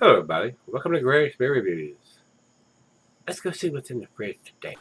Hello everybody, welcome to Gregsbeerreviews. Let's go see what's in the fridge today.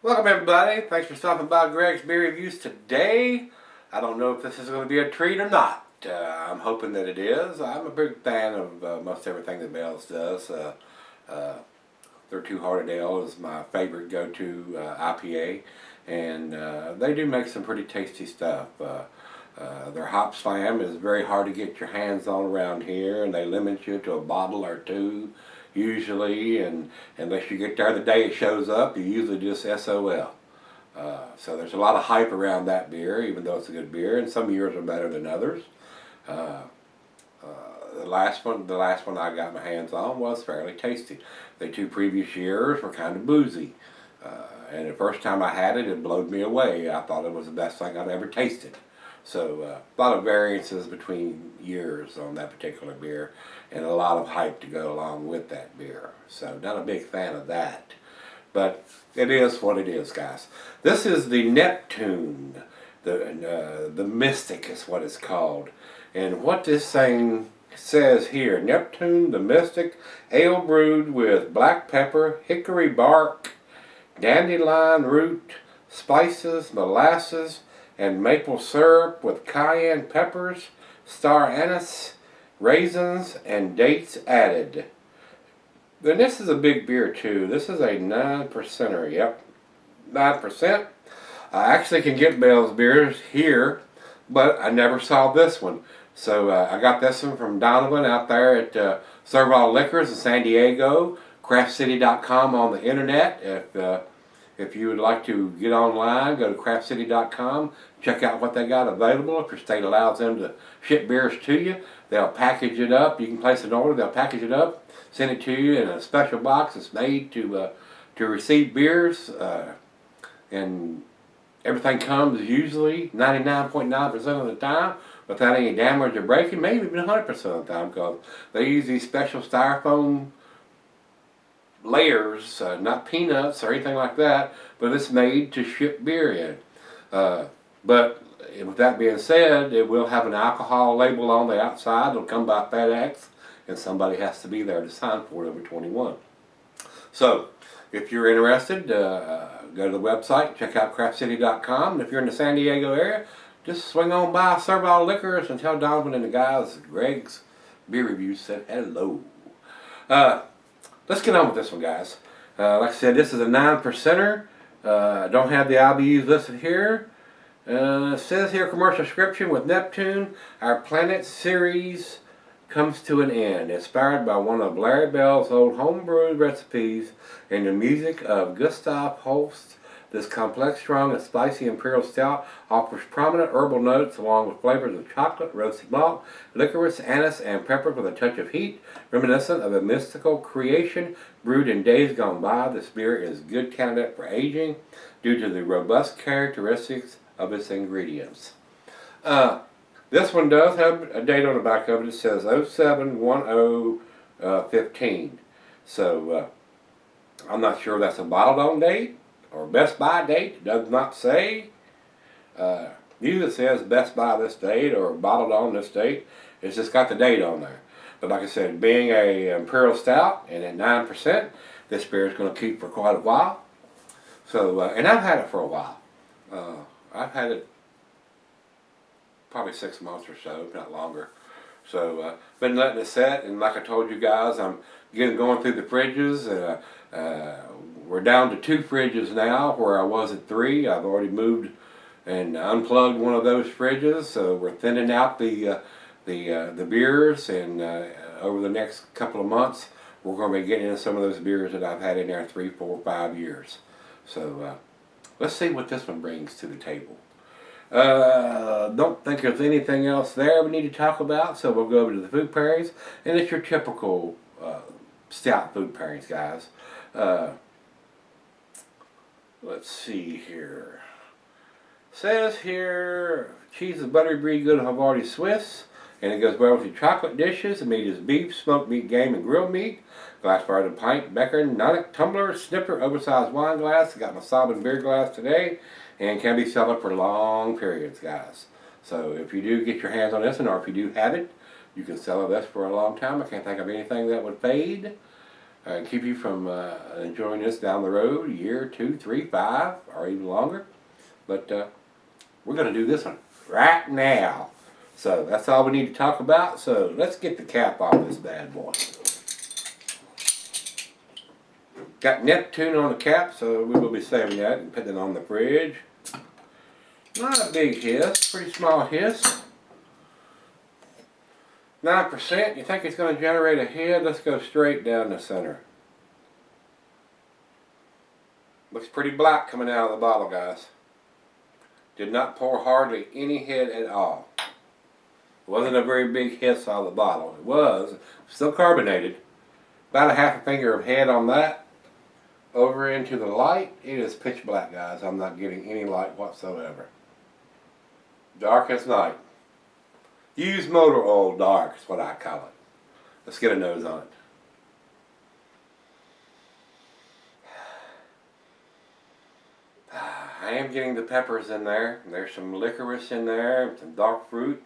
Welcome everybody, thanks for stopping by Gregsbeerreviews today. I don't know if this is going to be a treat or not. I'm hoping that it is. I'm a big fan of most everything that Bell's does. Their Two Hearted Ale is my favorite go-to IPA, and they do make some pretty tasty stuff. Their Hop Slam is very hard to get your hands on around here, and they limit you to a bottle or two usually, and unless you get there the day it shows up, you usually just SOL. So there's a lot of hype around that beer, even though it's a good beer, and some years are better than others. The last one I got my hands on was fairly tasty. The two previous years were kind of boozy, and the first time I had it, it blowed me away. I thought it was the best thing I've ever tasted. So a lot of variances between years on that particular beer, and a lot of hype to go along with that beer. So not a big fan of that, but it is what it is, guys. This is the Neptune, the Mystic is what it's called, and what this thing says here: Neptune the Mystic, ale brewed with black pepper, hickory bark, dandelion root, spices, molasses, and maple syrup with cayenne peppers, star anise, raisins, and dates added. Then this is a big beer too. This is a 9%er. Yep, 9%. I actually can get Bell's beers here, but I never saw this one. So I got this one from Donovan out there at Servall Liquors in San Diego, craftcity.com on the internet. If you would like to get online, go to craftcity.com, check out what they got available. If your state allows them to ship beers to you, they'll package it up. You can place an order, they'll package it up, send it to you in a special box that's made to receive beers, and everything comes usually 99.9% of the time without any damage or breaking, maybe even 100% of the time, because they use these special styrofoam layers, not peanuts or anything like that, but it's made to ship beer in. But with that being said, it will have an alcohol label on the outside. It'll come by FedEx, and somebody has to be there to sign for it over 21. So if you're interested, go to the website, check out craftcity.com, and if you're in the San Diego area, just swing on by Servall Liquors and tell Donovan and the guys at Greg's Beer Reviews said hello. Let's get on with this one, guys. Like I said, this is a 9%er. I don't have the IBUs listed here. It says here, commercial description: with Neptune, our Planet series comes to an end. Inspired by one of Larry Bell's old homebrewed recipes and the music of Gustav Holst, this complex, strong, and spicy imperial stout offers prominent herbal notes along with flavors of chocolate, roasted malt, licorice, anise, and pepper with a touch of heat, reminiscent of a mystical creation brewed in days gone by. This beer is a good candidate for aging due to the robust characteristics of its ingredients. This one does have a date on the back of it. It says 07/10/15. So I'm not sure if that's a bottled on date or Best By date. It does not say. Usually it says Best By this date or bottled on this date. It's just got the date on there. But like I said, being a imperial stout and at 9%, this beer is going to keep for quite a while. So, and I've had it for a while. I've had it probably 6 months or so, if not longer. So, been letting it set, and like I told you guys, I'm going through the fridges. We're down to 2 fridges now, where I was at 3. I've already moved and unplugged one of those fridges, so we're thinning out the the beers, and over the next couple of months, we're going to be getting into some of those beers that I've had in there 3, 4, 5 years. So let's see what this one brings to the table. Don't think there's anything else there we need to talk about, so we'll go over to the food pairings, and it's your typical stout food pairings, guys. Let's see here. Says here, cheese is buttery, brie, good Havarti Swiss, and it goes well with your chocolate dishes. The meat is beef, smoked meat, game, and grilled meat. Glass bar and pint, becker, nonic, tumbler, snifter, oversized wine glass. I got my Sobbin beer glass today, and can be sold for long periods, guys. So if you do get your hands on this one, or if you do have it, you can sell this for a long time. I can't think of anything that would fade. Keep you from enjoying this down the road, a year, 2, 3, 5, or even longer. But we're going to do this one right now. So that's all we need to talk about. So let's get the cap off this bad boy. Got Neptune on the cap, so we will be saving that and putting it on the fridge. Not a big hiss, pretty small hiss. 9%, you think it's going to generate a head? Let's go straight down the center. Looks pretty black coming out of the bottle, guys. Did not pour hardly any head at all. It wasn't a very big hiss out of the bottle. It was still carbonated. About a half a finger of head on that. Over into the light, it is pitch black, guys. I'm not getting any light whatsoever. Dark as night. Use motor oil dark is what I call it. Let's get a nose on it. I am getting the peppers in there. There's some licorice in there, some dark fruit.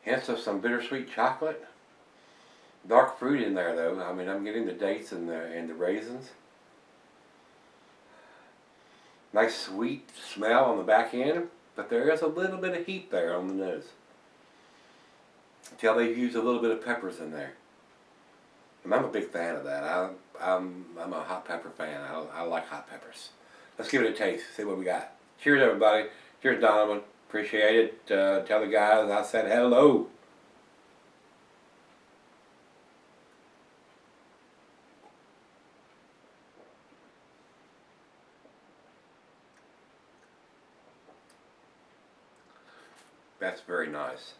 Hints of some bittersweet chocolate. Dark fruit in there though. I mean, I'm getting the dates and the raisins. Nice sweet smell on the back end, but there is a little bit of heat there on the nose. Tell they've used a little bit of peppers in there. And I'm a big fan of that. I'm a hot pepper fan. I like hot peppers. Let's give it a taste. See what we got. Cheers, everybody. Cheers, Donovan. Appreciate it. Tell the guys I said hello. That's very nice.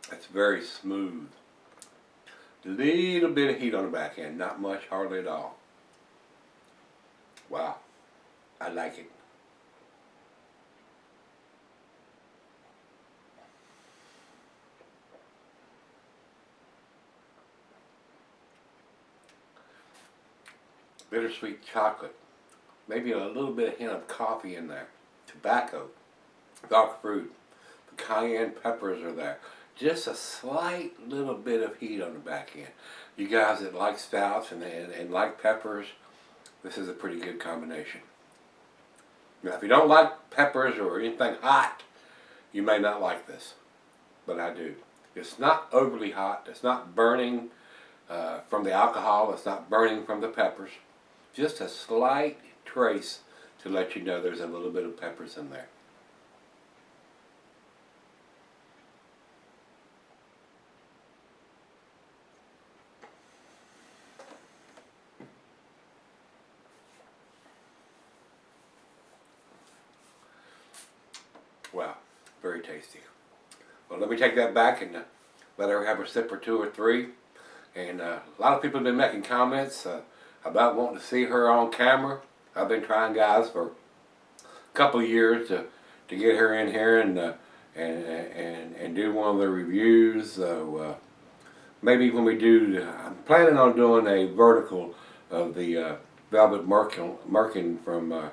That's very smooth. A little bit of heat on the back end. Not much, hardly at all. Wow. I like it. Bittersweet chocolate. Maybe a little bit of hint of coffee in there. Tobacco. Dark fruit. The cayenne peppers are there. Just a slight little bit of heat on the back end. You guys that like stouts and like peppers, this is a pretty good combination. Now, if you don't like peppers or anything hot, you may not like this. But I do. It's not overly hot. It's not burning from the alcohol. It's not burning from the peppers. Just a slight trace to let you know there's a little bit of peppers in there. Wow, very tasty. Well, let me take that back and let her have a sip or 2 or 3. And a lot of people have been making comments about wanting to see her on camera. I've been trying, guys, for a couple of years to get her in here and do one of the reviews. So maybe when we do, I'm planning on doing a vertical of the Velvet Merkin from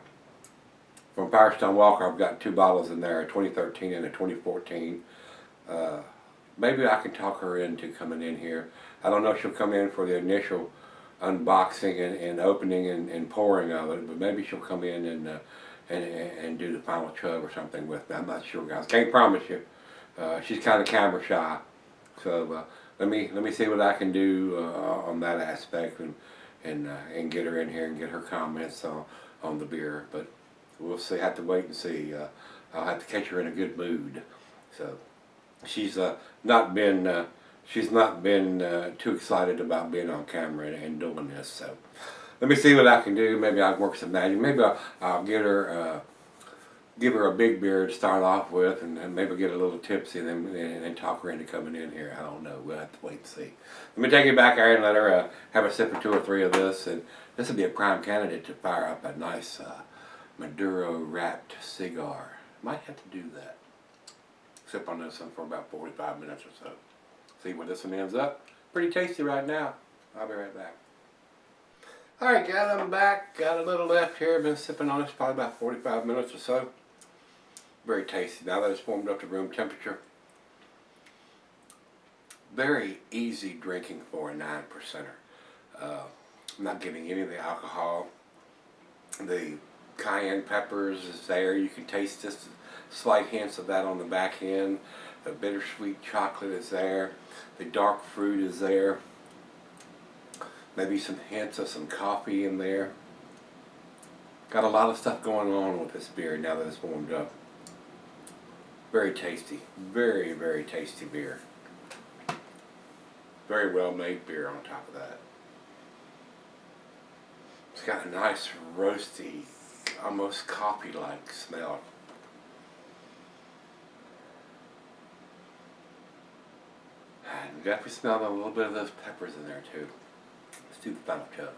Firestone Walker. I've got 2 bottles in there, a 2013 and a 2014. Maybe I can talk her into coming in here. I don't know if she'll come in for the initial unboxing and opening and pouring of it, but maybe she'll come in and do the final chug or something with me. I'm not sure, guys. Can't promise you. She's kind of camera shy, so let me see what I can do on that aspect and get her in here and get her comments on the beer. But we'll see. Have to wait and see. I'll have to catch her in a good mood. So she's not been too excited about being on camera and doing this. So let me see what I can do. Maybe I'll work some magic. Maybe I'll get her. Give her a big beer to start off with, and maybe get a little tipsy, and then talk her into coming in here. I don't know. We'll have to wait and see. Let me take it back there and let her have a sip or two or three of this, and this would be a prime candidate to fire up a nice Maduro wrapped cigar. Might have to do that. Sip on this one for about 45 minutes or so. See where this one ends up. Pretty tasty right now. I'll be right back. Alright guys, I'm back. Got a little left here. Been sipping on this probably about 45 minutes or so. Very tasty now that it's warmed up to room temperature. Very easy drinking for a 9%er. I'm not getting any of the alcohol. The cayenne peppers is there. You can taste just slight hints of that on the back end. The bittersweet chocolate is there. The dark fruit is there. Maybe some hints of some coffee in there. Got a lot of stuff going on with this beer now that it's warmed up. Very tasty. Very, very tasty beer. Very well made beer on top of that. It's got a nice roasty, almost coffee-like smell. And definitely smell a little bit of those peppers in there too. Let's do the final chug.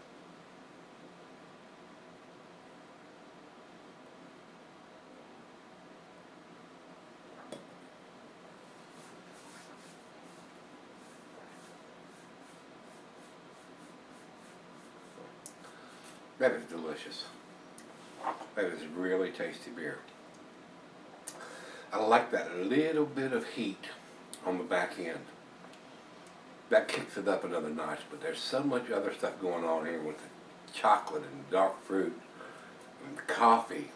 That is delicious. That is really tasty beer. I like that little bit of heat on the back end. That kicks it up another notch, but there's so much other stuff going on here with the chocolate and dark fruit and the coffee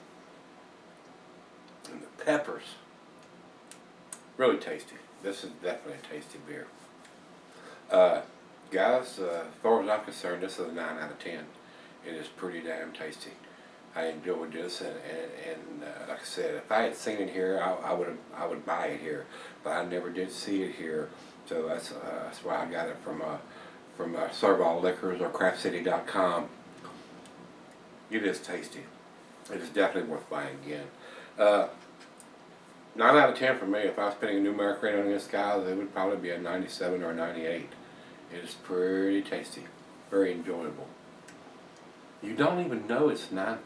and the peppers. Really tasty. This is definitely a tasty beer. Guys, as far as I'm concerned, this is a 9 out of 10. It is pretty damn tasty. I enjoyed this, and like I said, if I had seen it here, I would buy it here, but I never did see it here, so that's why I got it from Servall Liquors or craftcity.com. It is tasty. It is definitely worth buying again. 9 out of 10 for me. If I was putting a numeric rating on this, guys, it would probably be a 97 or a 98. It is pretty tasty, very enjoyable. You don't even know it's 9%.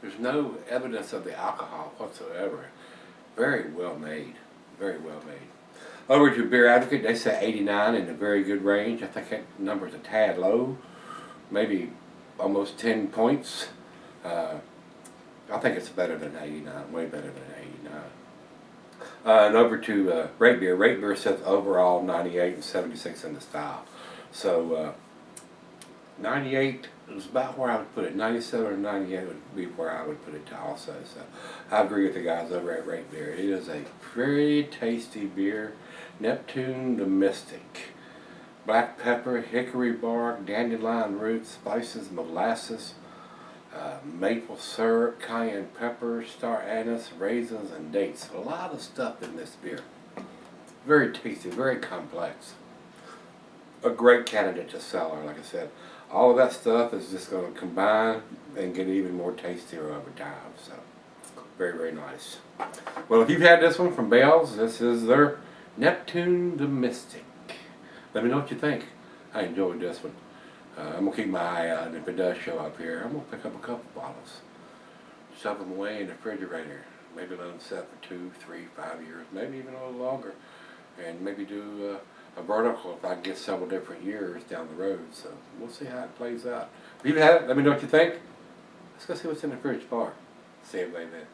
There's no evidence of the alcohol whatsoever. Very well made. Very well made. Over to Beer Advocate, they say 89 in a very good range. I think that number's a tad low. Maybe almost 10 points. I think it's better than 89. Way better than 89. And over to Rate Beer. Rate Beer says overall 98 and 76 in the style. So 98 is about where I would put it. 97 or 98 would be where I would put it also. So I agree with the guys over at Rate Beer. It is a pretty tasty beer. Neptune the Mystic. Black pepper, hickory bark, dandelion roots, spices, molasses, maple syrup, cayenne pepper, star anise, raisins, and dates. A lot of stuff in this beer. Very tasty, very complex. A great candidate to cellar, like I said. All of that stuff is just going to combine and get even more tastier over time. So, very, very nice. Well, if you've had this one from Bell's, this is their Neptune the Mystic. Let me know what you think. I enjoyed this one. I'm going to keep my eye out, and if it does show up here, I'm going to pick up a couple bottles. Shove them away in the refrigerator. Maybe let them set for 2, 3, 5 years, maybe even a little longer. And maybe do a vertical if I can get several different years down the road. So we'll see how it plays out. If you've had it, let me know what you think. Let's go see what's in the fridge bar. See you later then.